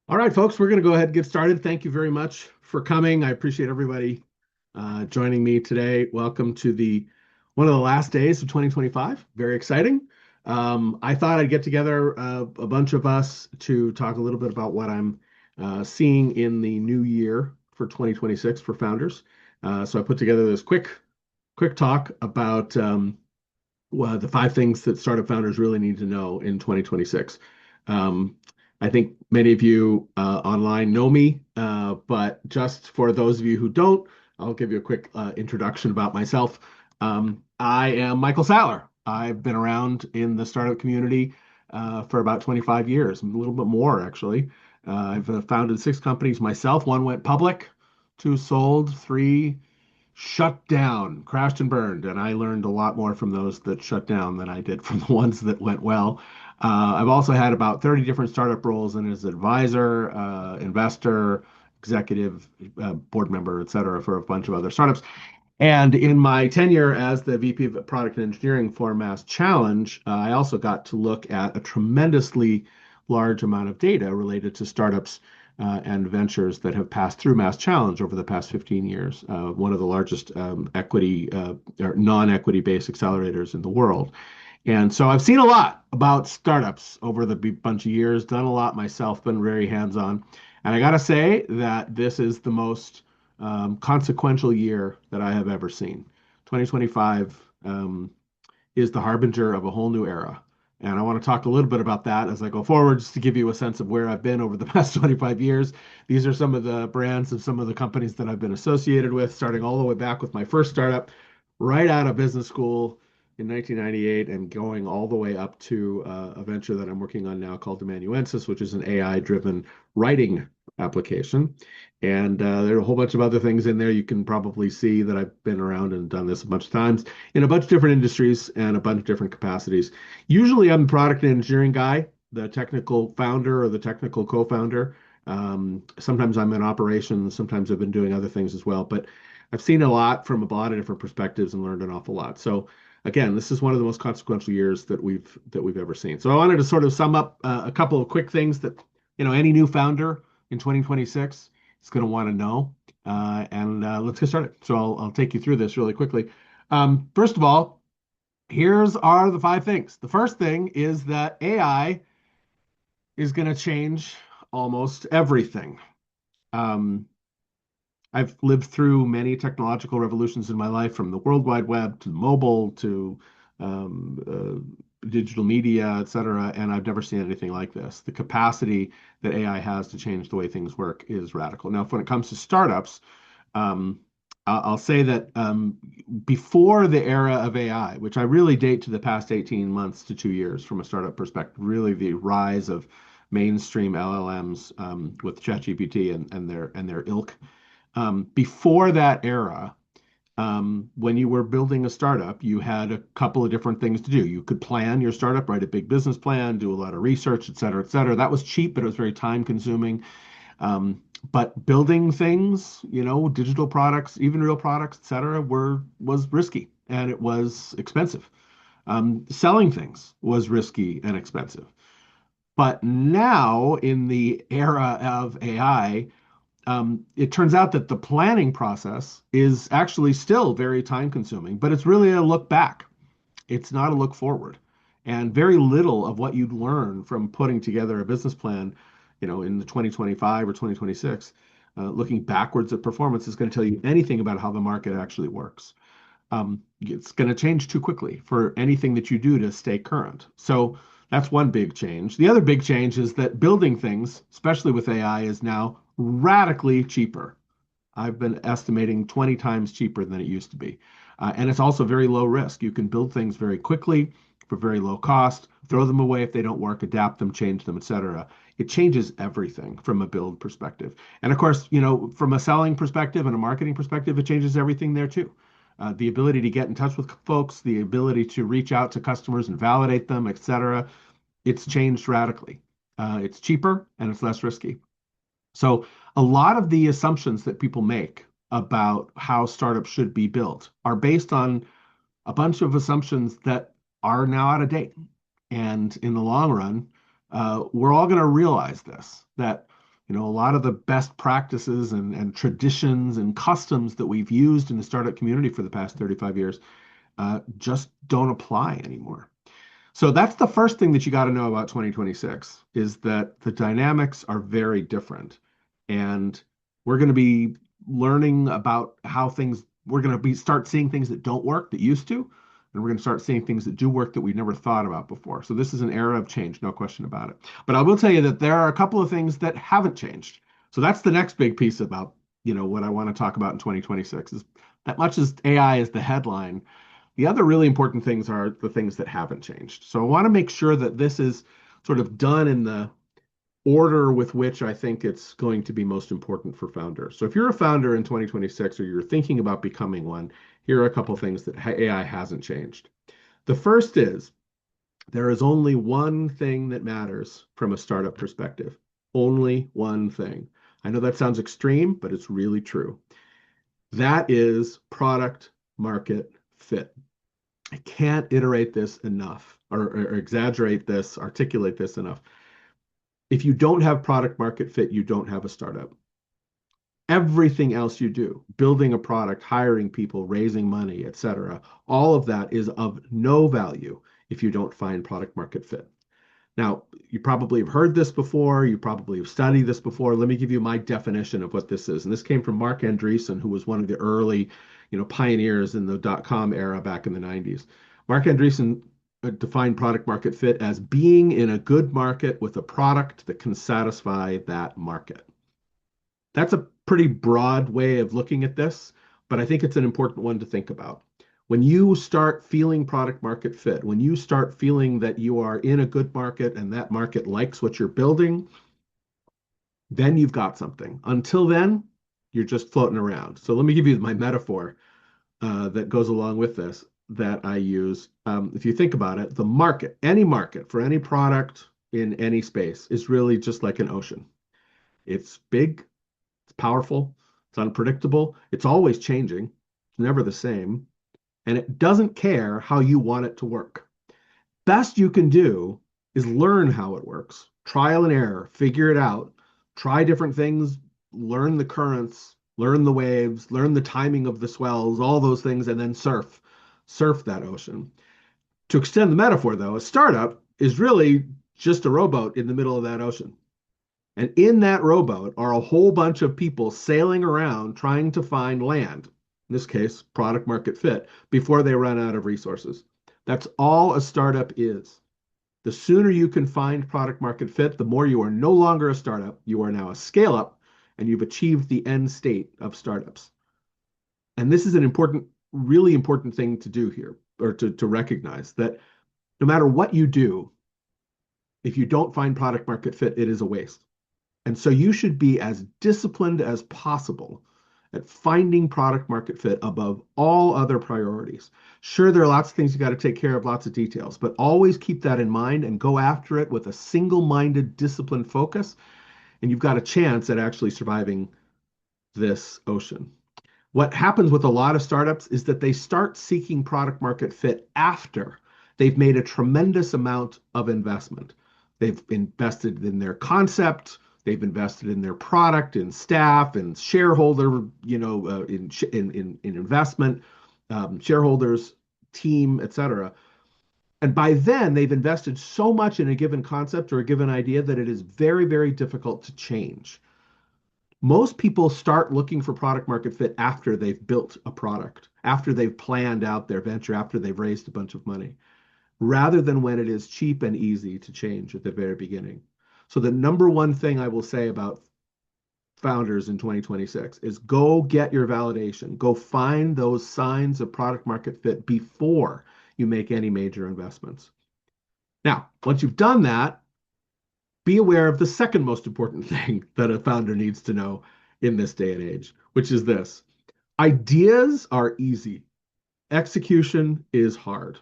All right, folks, we're going to go ahead and get started. Thank you very much for coming. I appreciate everybody joining me today. Welcome to the one of the last days of 2025. Very exciting. I thought I'd get together a bunch of us to talk a little bit about what I'm seeing in the new year for 2026 for founders. So I put together this quick talk about well, the five things that startup founders really need to know in 2026. Um, I think many of you online know me, but just for those of you who don't, I'll give you a quick introduction about myself. I am Michael Saller. I've been around in the startup community for about 25 years, a little bit more actually. I've founded six companies myself. One went public, two sold, three shut down, crashed and burned. And I learned a lot more from those that shut down than I did from the ones that went well. I've also had about 30 different startup roles and as advisor, investor, executive, board member, et cetera, for a bunch of other startups. And in my tenure as the VP of Product and Engineering for Mass Challenge, I also got to look at a tremendously large amount of data related to startups and ventures that have passed through Mass Challenge over the past 15 years, one of the largest equity or non-equity based accelerators in the world. And so I've seen a lot about startups over the bunch of years, done a lot myself, been very hands-on. And I got to say that this is the most consequential year that I have ever seen. 2025 is the harbinger of a whole new era. And I want to talk a little bit about that as I go forward, just to give you a sense of where I've been over the past 25 years. These are some of the brands of some of the companies that I've been associated with, starting all the way back with my first startup right out of business school in 1998 and going all the way up to a venture that I'm working on now called Amanuensis, which is an AI-driven writing application. And there are a whole bunch of other things in there you can probably see that I've been around and done this a bunch of times in a bunch of different industries and a bunch of different capacities. Usually, I'm the product and engineering guy, the technical founder or the technical co-founder. Sometimes I'm in operations, sometimes I've been doing other things as well, but I've seen a lot from a lot of different perspectives and learned an awful lot. So again, this is one of the most consequential years that we've ever seen. So I wanted to sort of sum up a couple of quick things that any new founder in 2026 is going to want to know. And let's get started. So I'll take you through this really quickly. First of all, here's are the five things. The first thing is that AI is going to change almost everything. Um, I've lived through many technological revolutions in my life, from the World Wide Web to mobile to digital media, et cetera, and I've never seen anything like this. The capacity that AI has to change the way things work is radical. Now, when it comes to startups, um, I'll say that before the era of AI, which I really date to the past 18 months to 2 years from a startup perspective, really the rise of mainstream LLMs with ChatGPT and their ilk. Before that era, when you were building a startup, you had a couple of different things to do. You could plan your startup, write a big business plan, do a lot of research, et cetera, et cetera. That was cheap, but it was very time consuming. But building things, digital products, even real products, et cetera, was risky and it was expensive. Selling things was risky and expensive. But now, in the era of AI, it turns out that the planning process is actually still very time consuming, but it's really a look back. It's not a look forward. And very little of what you'd learn from putting together a business plan, in the 2025 or 2026, looking backwards at performance is going to tell you anything about how the market actually works. It's going to change too quickly for anything that you do to stay current. So that's one big change. The other big change is that building things, especially with AI, is now radically cheaper. I've been estimating 20 times cheaper than it used to be. And it's also very low risk. You can build things very quickly for very low cost, throw them away if they don't work, adapt them, change them, etc. It changes everything from a build perspective. And of course, from a selling perspective and a marketing perspective, it changes everything there too. The ability to get in touch with folks, the ability to reach out to customers and validate them, etc. It's changed radically. It's cheaper and it's less risky. So a lot of the assumptions that people make about how startups should be built are based on a bunch of assumptions that are now out of date. And in the long run, we're all going to realize this, that A lot of the best practices and traditions and customs that we've used in the startup community for the past 35 years just don't apply anymore. So that's the first thing that you got to know about 2026 is that the dynamics are very different. And we're going to be learning about how things, we're going to be start seeing things that don't work that used to, and we're going to start seeing things that do work that we never thought about before. So this is an era of change, no question about it. But I will tell you that there are a couple of things that haven't changed. So that's the next big piece about, what I want to talk about in 2026 is that much as AI is the headline, the other really important things are the things that haven't changed. So I want to make sure that this is sort of done in the order with which I think it's going to be most important for founders. So if you're a founder in 2026 or you're thinking about becoming one, here are a couple of things that AI hasn't changed. The first is there is only one thing that matters from a startup perspective. Only one thing. I know that sounds extreme, but it's really true. That is product market fit. I can't iterate this enough or exaggerate this, articulate this enough. If you don't have product market fit, you don't have a startup. Everything else you do, building a product, hiring people, raising money, etc., all of that is of no value if you don't find product market fit. Now, you probably have heard this before. You probably have studied this before. Let me give you my definition of what this is. And this came from Marc Andreessen, who was one of the early, pioneers in the dot-com era back in the 90s. Marc Andreessen defined product market fit as being in a good market with a product that can satisfy that market. That's a pretty broad way of looking at this, but I think it's an important one to think about. When you start feeling product market fit, when you start feeling that you are in a good market and that market likes what you're building, then you've got something. Until then, you're just floating around. So let me give you my metaphor that goes along with this that I use. If you think about it, the market, any market for any product in any space is really just like an ocean. It's big, it's powerful, it's unpredictable, it's always changing, it's never the same, and it doesn't care how you want it to work. Best you can do is learn how it works, trial and error, figure it out, try different things, learn the currents, learn the waves, learn the timing of the swells, all those things, and then surf that ocean. To extend the metaphor, though, a startup is really just a rowboat in the middle of that ocean. And in that rowboat are a whole bunch of people sailing around trying to find land, in this case, product market fit, before they run out of resources. That's all a startup is. The sooner you can find product market fit, the more you are no longer a startup. You are now a scale up, and you've achieved the end state of startups. And this is an important, really important thing to do here, or to recognize that no matter what you do, if you don't find product market fit, it is a waste. And so you should be as disciplined as possible at finding product market fit above all other priorities. Sure, there are lots of things you got to take care of, lots of details, but always keep that in mind and go after it with a single-minded, disciplined focus, and you've got a chance at actually surviving this ocean. What happens with a lot of startups is that they start seeking product market fit after they've made a tremendous amount of investment. They've invested in their concept, they've invested in their product, in staff, in shareholder, in investment, shareholders, team, etc. And by then, they've invested so much in a given concept or a given idea that it is very, very difficult to change. Most people start looking for product market fit after they've built a product, after they've planned out their venture, after they've raised a bunch of money, rather than when it is cheap and easy to change at the very beginning. So the number one thing I will say about founders in 2026 is go get your validation. Go find those signs of product market fit before you make any major investments. Now, once you've done that, be aware of the second most important thing that a founder needs to know in this day and age, which is this. Ideas are easy. Execution is hard.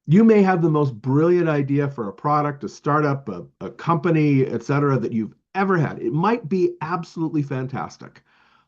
You may have the most brilliant idea for a product, a startup, a company, etc., that you've ever had. It might be absolutely fantastic,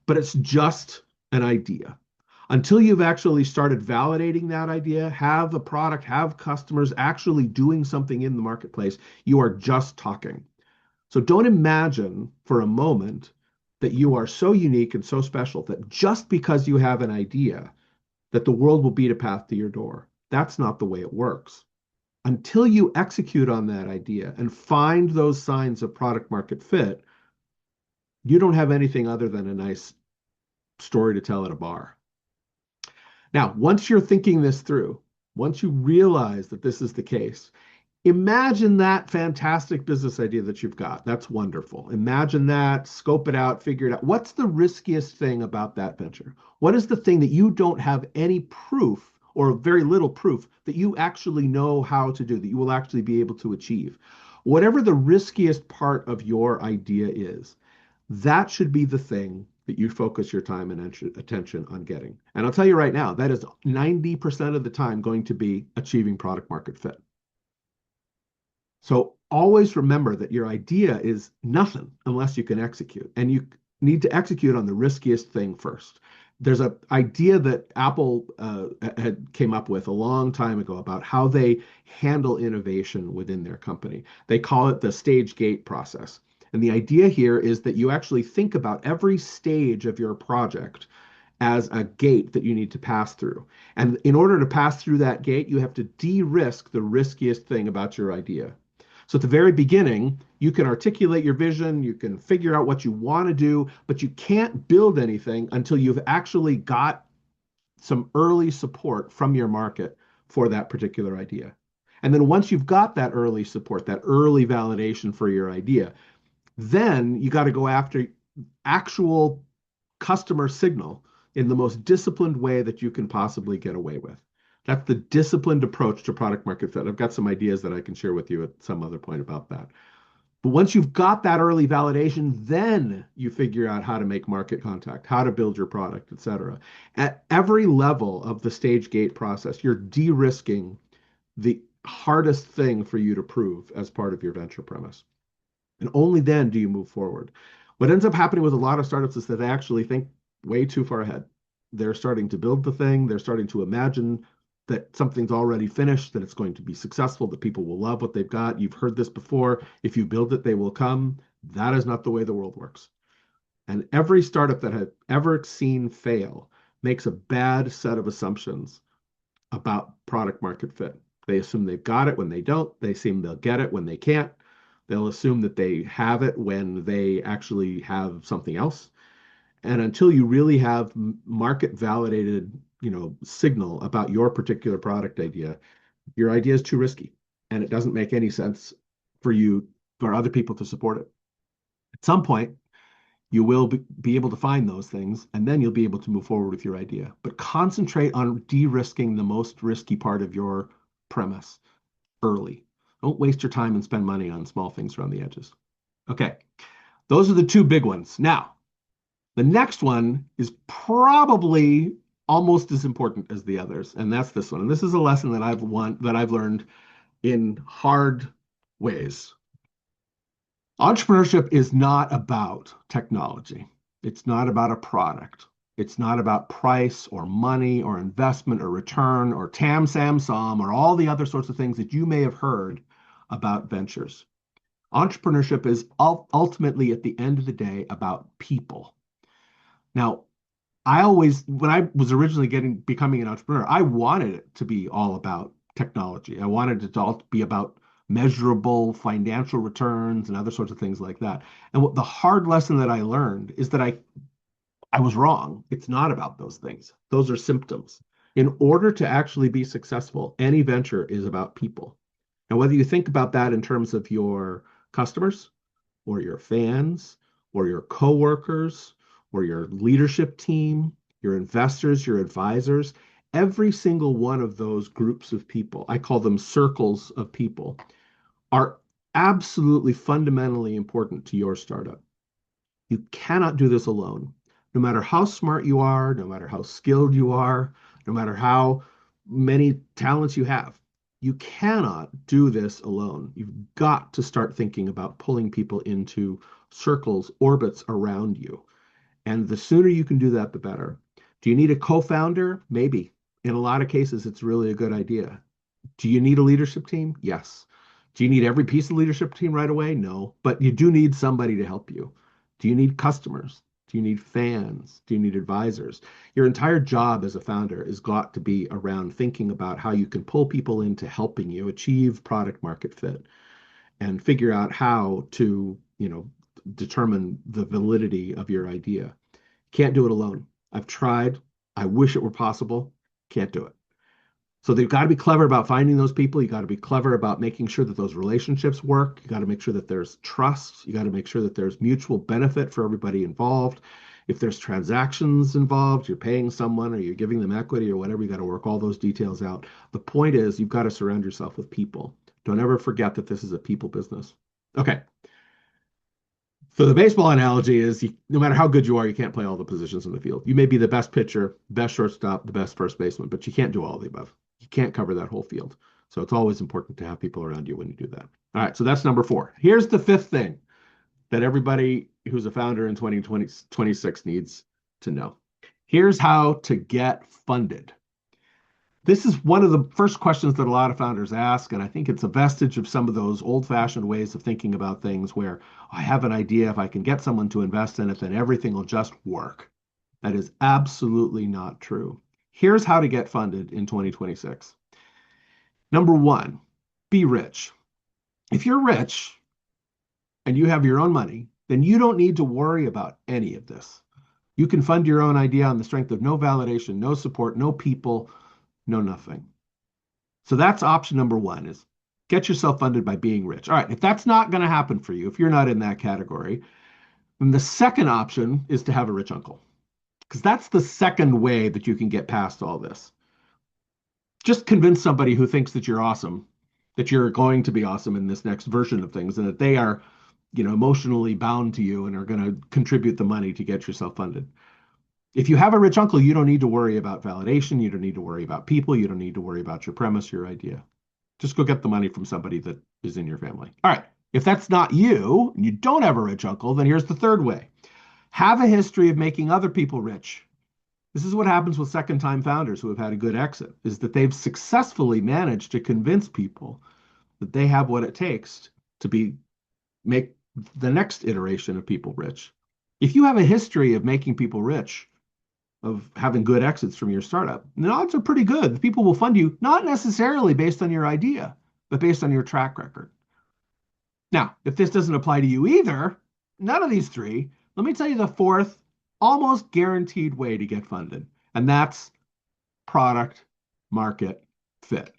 but it's just an idea. Until you've actually started validating that idea, have a product, have customers actually doing something in the marketplace, you are just talking. So don't imagine for a moment that you are so unique and so special that just because you have an idea, that the world will beat a path to your door. That's not the way it works. Until you execute on that idea and find those signs of product market fit, you don't have anything other than a nice story to tell at a bar. Now, once you're thinking this through, once you realize that this is the case, imagine that fantastic business idea that you've got. That's wonderful. Imagine that, scope it out, figure it out. What's the riskiest thing about that venture? What is the thing that you don't have any proof or very little proof that you actually know how to do, that you will actually be able to achieve? Whatever the riskiest part of your idea is, that should be the thing that you focus your time and attention on getting. And I'll tell you right now, that is 90% of the time going to be achieving product market fit. So always remember that your idea is nothing unless you can execute. And you need to execute on the riskiest thing first. There's an idea that Apple had came up with a long time ago about how they handle innovation within their company. They call it the stage gate process. And the idea here is that you actually think about every stage of your project as a gate that you need to pass through. And in order to pass through that gate, you have to de-risk the riskiest thing about your idea. So at the very beginning, you can articulate your vision, you can figure out what you want to do, but you can't build anything until you've actually got some early support from your market for that particular idea. And then once you've got that early support, that early validation for your idea, then you got to go after actual customer signal in the most disciplined way that you can possibly get away with. That's the disciplined approach to product market fit. I've got some ideas that I can share with you at some other point about that. But once you've got that early validation, then you figure out how to make market contact, how to build your product, et cetera. At every level of the stage gate process, you're de-risking the hardest thing for you to prove as part of your venture premise. And only then do you move forward. What ends up happening with a lot of startups is that they actually think way too far ahead. They're starting to build the thing, they're starting to imagine that something's already finished, that it's going to be successful, that people will love what they've got. You've heard this before. If you build it, they will come. That is not the way the world works. And every startup that I've ever seen fail makes a bad set of assumptions about product market fit. They assume they've got it when they don't. They assume they'll get it when they can't. They'll assume that they have it when they actually have something else. And until you really have market validated, signal about your particular product idea, your idea is too risky and it doesn't make any sense for other people to support it. At some point, you will be able to find those things and then you'll be able to move forward with your idea. But concentrate on de-risking the most risky part of your premise early. Don't waste your time and spend money on small things around the edges. Okay, those are the two big ones. Now, the next one is probably almost as important as the others, and that's this one. And this is a lesson that I've learned in hard ways. Entrepreneurship is not about technology. It's not about a product. It's not about price or money or investment or return or tam sam sam or all the other sorts of things that you may have heard about ventures. Entrepreneurship is ultimately, at the end of the day, about people. Now, when I was originally becoming an entrepreneur, I wanted it to be all about technology. I wanted it to all be about measurable financial returns and other sorts of things like that. And the hard lesson that I learned is that I was wrong. It's not about those things. Those are symptoms. In order to actually be successful, any venture is about people. And whether you think about that in terms of your customers or your fans or your coworkers or your leadership team, your investors, your advisors, every single one of those groups of people, I call them circles of people, are absolutely fundamentally important to your startup. You cannot do this alone. No matter how smart you are, no matter how skilled you are, no matter how many talents you have, you cannot do this alone. You've got to start thinking about pulling people into circles, orbits around you. And the sooner you can do that, the better. Do you need a co-founder? Maybe. In a lot of cases, it's really a good idea. Do you need a leadership team? Yes. Do you need every piece of leadership team right away? No, but you do need somebody to help you. Do you need customers? Do you need fans? Do you need advisors? Your entire job as a founder has got to be around thinking about how you can pull people into helping you achieve product market fit and figure out how to, determine the validity of your idea. Can't do it alone. I've tried. I wish it were possible. Can't do it. So they've got to be clever about finding those people. You got to be clever about making sure that those relationships work. You got to make sure that there's trust. You got to make sure that there's mutual benefit for everybody involved. If there's transactions involved, you're paying someone or you're giving them equity or whatever, you got to work all those details out. The point is, you've got to surround yourself with people. Don't ever forget that this is a people business. Okay. So the baseball analogy is no matter how good you are, you can't play all the positions in the field. You may be the best pitcher, best shortstop, the best first baseman, but you can't do all of the above. You can't cover that whole field. So it's always important to have people around you when you do that. All right, so that's number 4. Here's the 5th thing that everybody who's a founder in 2026 needs to know. Here's how to get funded. This is one of the first questions that a lot of founders ask, and I think it's a vestige of some of those old-fashioned ways of thinking about things where I have an idea, if I can get someone to invest in it, then everything will just work. That is absolutely not true. Here's how to get funded in 2026. Number 1, be rich. If you're rich and you have your own money, then you don't need to worry about any of this. You can fund your own idea on the strength of no validation, no support, no people, no nothing. So that's option number 1 is get yourself funded by being rich. All right, if that's not going to happen for you, if you're not in that category, then the second option is to have a rich uncle. Because that's the second way that you can get past all this. Just convince somebody who thinks that you're awesome, that you're going to be awesome in this next version of things, and that they are, emotionally bound to you and are going to contribute the money to get yourself funded. If you have a rich uncle, you don't need to worry about validation. You don't need to worry about people. You don't need to worry about your premise, your idea. Just go get the money from somebody that is in your family. All right. If that's not you, and you don't have a rich uncle, then here's the third way. Have a history of making other people rich. This is what happens with second-time founders who have had a good exit, is that they've successfully managed to convince people that they have what it takes to make the next iteration of people rich. If you have a history of making people rich, of having good exits from your startup, the odds are pretty good. The people will fund you, not necessarily based on your idea, but based on your track record. Now, if this doesn't apply to you either, none of these 3, let me tell you the 4th, almost guaranteed way to get funded, and that's product market fit.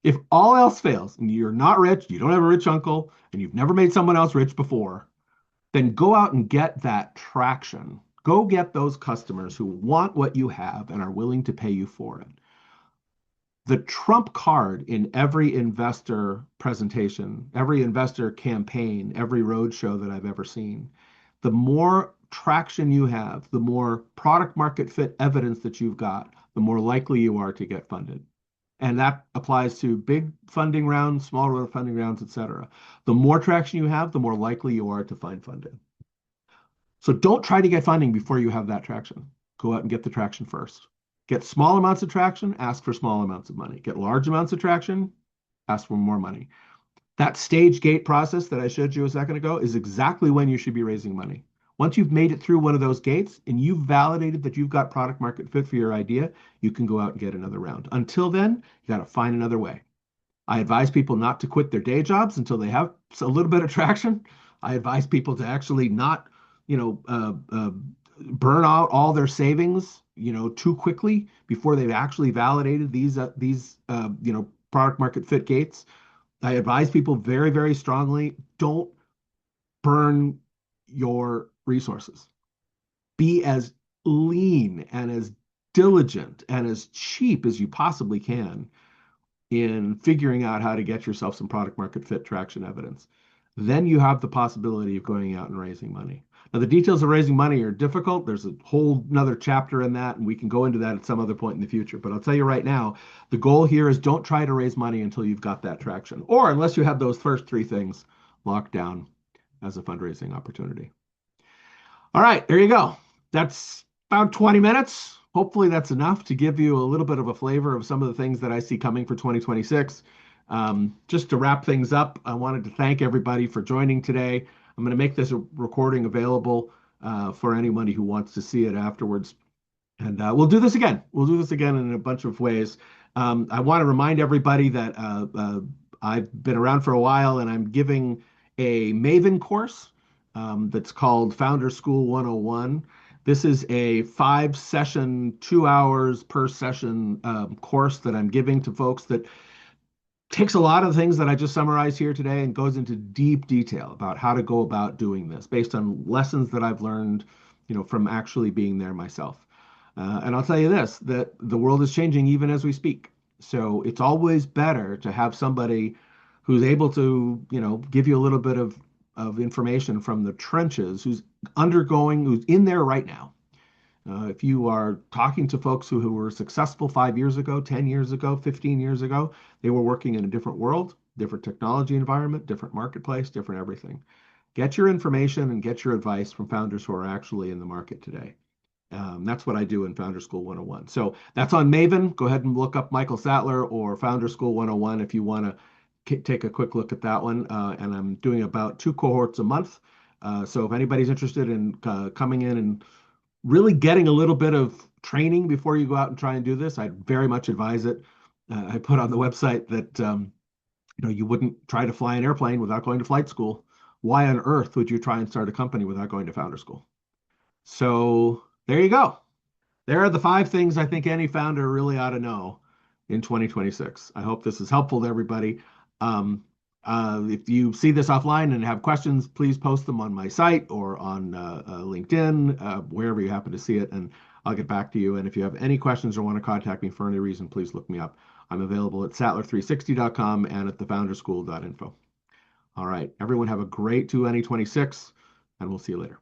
If all else fails and you're not rich, you don't have a rich uncle, and you've never made someone else rich before, then go out and get that traction. Go get those customers who want what you have and are willing to pay you for it. The trump card in every investor presentation, every investor campaign, every roadshow that I've ever seen, the more traction you have, the more product market fit evidence that you've got, the more likely you are to get funded. And that applies to big funding rounds, small funding rounds, et cetera. The more traction you have, the more likely you are to find funding. So don't try to get funding before you have that traction. Go out and get the traction first. Get small amounts of traction, ask for small amounts of money. Get large amounts of traction, ask for more money. That stage gate process that I showed you a second ago is exactly when you should be raising money. Once you've made it through one of those gates and you've validated that you've got product market fit for your idea, you can go out and get another round. Until then, you got to find another way. I advise people not to quit their day jobs until they have a little bit of traction. I advise people to actually not burn out all their savings, too quickly before they've actually validated these product market fit gates. I advise people very, very strongly, don't burn your resources. Be as lean and as diligent and as cheap as you possibly can in figuring out how to get yourself some product market fit traction evidence. Then you have the possibility of going out and raising money. Now, the details of raising money are difficult. There's a whole another chapter in that, and we can go into that at some other point in the future. But I'll tell you right now, the goal here is don't try to raise money until you've got that traction, or unless you have those first 3 things locked down as a fundraising opportunity. All right, there you go. That's about 20 minutes. Hopefully that's enough to give you a little bit of a flavor of some of the things that I see coming for 2026. Just to wrap things up, I wanted to thank everybody for joining today. I'm going to make this a recording available for anybody who wants to see it afterwards. And we'll do this again. We'll do this again in a bunch of ways. I want to remind everybody that I've been around for a while and I'm giving a Maven course that's called Founder School 101. This is a 5 session, 2 hours per session course that I'm giving to folks that takes a lot of things that I just summarized here today and goes into deep detail about how to go about doing this based on lessons that I've learned, from actually being there myself. And I'll tell you this, that the world is changing even as we speak. So it's always better to have somebody who's able to, give you a little bit of information from the trenches, who's in there right now. If you are talking to folks who were successful 5 years ago, 10 years ago, 15 years ago, they were working in a different world, different technology environment, different marketplace, different everything. Get your information and get your advice from founders who are actually in the market today. That's what I do in Founder School 101. So that's on Maven. Go ahead and look up Michael Sattler or Founder School 101 if you want to take a quick look at that one. And I'm doing about 2 cohorts a month. So if anybody's interested in coming in and really getting a little bit of training before you go out and try and do this, I'd very much advise it. I put on the website that you wouldn't try to fly an airplane without going to flight school. Why on earth would you try and start a company without going to founder school? So there you go. There are the 5 things I think any founder really ought to know in 2026. I hope this is helpful to everybody. If you see this offline and have questions, please post them on my site or on LinkedIn, wherever you happen to see it, and I'll get back to you. And if you have any questions or want to contact me for any reason, please look me up. I'm available at sattler360.com and at thefounderschool.info. All right, everyone have a great 2026, and we'll see you later.